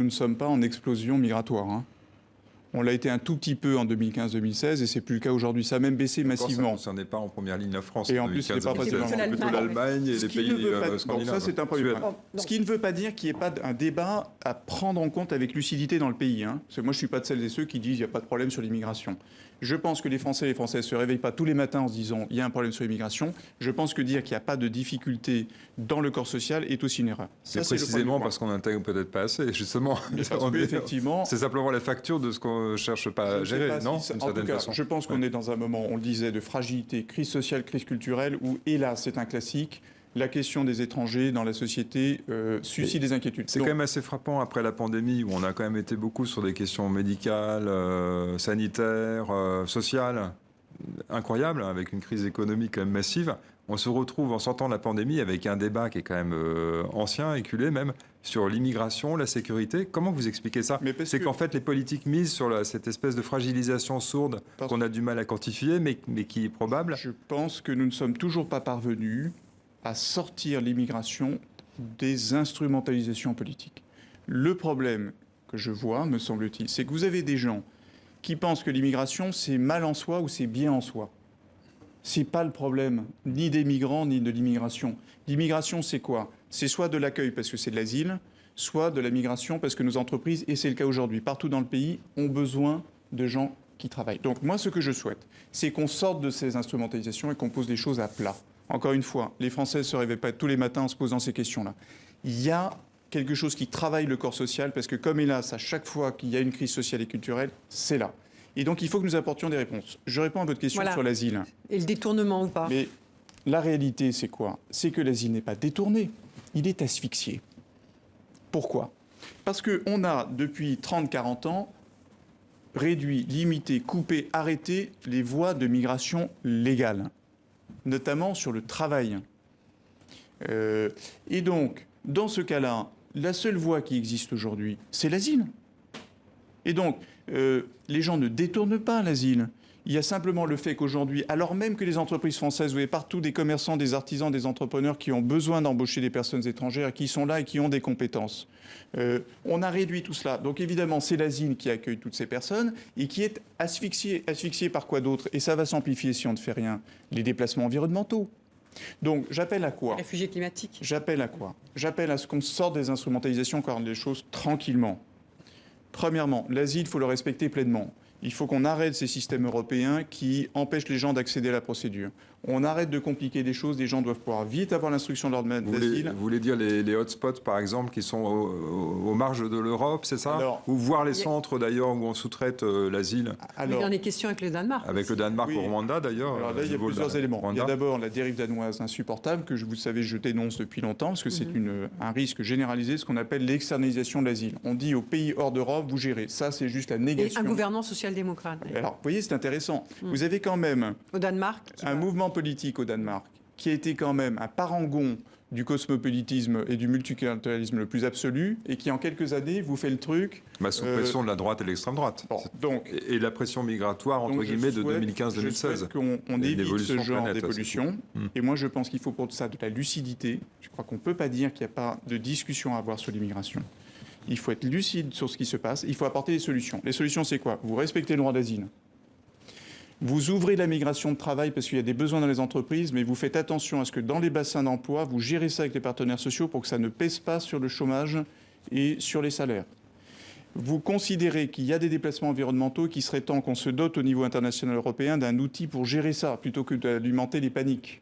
Nous ne sommes pas en explosion migratoire, hein. On l'a été un tout petit peu en 2015-2016 et c'est plus le cas aujourd'hui. Ça a même baissé massivement. Ça n'est pas en première ligne la France. Et en plus, ce n'est pas plutôt l'Allemagne et les pays scandinaves. Donc ça, c'est un premier point. Ce qui ne veut pas dire qu'il n'y ait pas un débat à prendre en compte avec lucidité dans le pays, hein. Parce que moi, je ne suis pas de celles et ceux qui disent qu'il n'y a pas de problème sur l'immigration. Je pense que les Français et les Françaises ne se réveillent pas tous les matins en se disant il y a un problème sur l'immigration. Je pense que dire qu'il n'y a pas de difficulté dans le corps social est aussi une erreur. C'est précisément parce qu'on n'intègre peut-être pas assez, justement. Effectivement, c'est simplement la facture de ce qu'on ne cherche pas à gérer, non ? En tout cas, je pense qu'on est dans un moment, on le disait, de fragilité, crise sociale, crise culturelle, où, hélas, c'est un classique, la question des étrangers dans la société suscite des inquiétudes. C'est quand même assez frappant après la pandémie, où on a quand même été beaucoup sur des questions médicales, sanitaires, sociales, incroyables, avec une crise économique quand même massive. On se retrouve en sortant de la pandémie avec un débat qui est quand même ancien, éculé même, sur l'immigration, la sécurité. Comment vous expliquez ça ? C'est qu'en fait, les politiques misent sur cette espèce de fragilisation sourde qu'on a du mal à quantifier, mais qui est probable. Je pense que nous ne sommes toujours pas parvenus à sortir l'immigration des instrumentalisations politiques. Le problème que je vois, me semble-t-il, c'est que vous avez des gens qui pensent que l'immigration, c'est mal en soi ou c'est bien en soi. C'est pas le problème, ni des migrants, ni de l'immigration. L'immigration, c'est quoi ? C'est soit de l'accueil parce que c'est de l'asile, soit de la migration parce que nos entreprises, et c'est le cas aujourd'hui, partout dans le pays, ont besoin de gens qui travaillent. Donc moi, ce que je souhaite, c'est qu'on sorte de ces instrumentalisations et qu'on pose les choses à plat. Encore une fois, les Français ne se réveillent pas tous les matins en se posant ces questions-là. Il y a quelque chose qui travaille le corps social parce que comme hélas, à chaque fois qu'il y a une crise sociale et culturelle, c'est là. Et donc, il faut que nous apportions des réponses. Je réponds à votre question sur l'asile. Et le détournement ou pas ? Mais la réalité, c'est quoi ? C'est que l'asile n'est pas détourné, il est asphyxié. Pourquoi ? Parce qu'on a, depuis 30-40 ans, réduit, limité, coupé, arrêté les voies de migration légales, notamment sur le travail. Et donc, dans ce cas-là, la seule voie qui existe aujourd'hui, c'est l'asile. Et donc, les gens ne détournent pas l'asile. Il y a simplement le fait qu'aujourd'hui, alors même que les entreprises françaises, vous avez partout des commerçants, des artisans, des entrepreneurs qui ont besoin d'embaucher des personnes étrangères, qui sont là et qui ont des compétences. On a réduit tout cela. Donc évidemment, c'est l'asile qui accueille toutes ces personnes et qui est asphyxié. Asphyxié par quoi d'autre ? Et ça va s'amplifier si on ne fait rien. Les déplacements environnementaux. Donc j'appelle à quoi ? Réfugiés climatiques. J'appelle à quoi ? J'appelle à ce qu'on sorte des instrumentalisations, qu'on rende les choses tranquillement. Premièrement, l'asile, il faut le respecter pleinement. Il faut qu'on arrête ces systèmes européens qui empêchent les gens d'accéder à la procédure. On arrête de compliquer des choses. Les gens doivent pouvoir vite avoir l'instruction de leur demande d'asile. Vous voulez dire les hotspots, par exemple, qui sont aux marges de l'Europe, c'est ça ? Ou voir les centres, d'ailleurs, où on sous-traite l'asile ? Il y en est question avec le Danemark. Avec le Danemark au Rwanda, d'ailleurs. Alors là, il y a plusieurs éléments. Il y a d'abord la dérive danoise insupportable, que vous savez, je dénonce depuis longtemps, parce que c'est un risque généralisé, ce qu'on appelle l'externalisation de l'asile. On dit aux pays hors d'Europe, vous gérez. Ça, c'est juste la négation. Et un gouvernement social-démocrate. Alors, vous voyez, c'est intéressant. Vous avez quand même au Danemark, un mouvement politique au Danemark qui a été quand même un parangon du cosmopolitisme et du multiculturalisme le plus absolu et qui, en quelques années, vous fait le truc... sous pression de la droite et de l'extrême droite. Bon, donc, et la pression migratoire, entre guillemets, de 2015-2016. Je souhaite qu'on évite ce genre d'évolution. Et moi, je pense qu'il faut pour ça de la lucidité. Je crois qu'on ne peut pas dire qu'il n'y a pas de discussion à avoir sur l'immigration. Il faut être lucide sur ce qui se passe. Il faut apporter des solutions. Les solutions, c'est quoi ? Vous respectez le droit d'asile. Vous ouvrez la migration de travail parce qu'il y a des besoins dans les entreprises, mais vous faites attention à ce que dans les bassins d'emploi, vous gérez ça avec les partenaires sociaux pour que ça ne pèse pas sur le chômage et sur les salaires. Vous considérez qu'il y a des déplacements environnementaux, qu'il serait temps qu'on se dote au niveau international européen d'un outil pour gérer ça, plutôt que d'alimenter les paniques.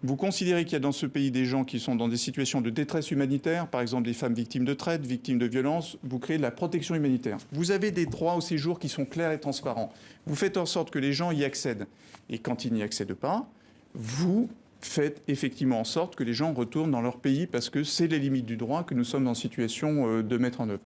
Vous considérez qu'il y a dans ce pays des gens qui sont dans des situations de détresse humanitaire, par exemple des femmes victimes de traite, victimes de violences, vous créez de la protection humanitaire. Vous avez des droits au séjour qui sont clairs et transparents. Vous faites en sorte que les gens y accèdent. Et quand ils n'y accèdent pas, vous faites effectivement en sorte que les gens retournent dans leur pays parce que c'est les limites du droit que nous sommes en situation de mettre en œuvre.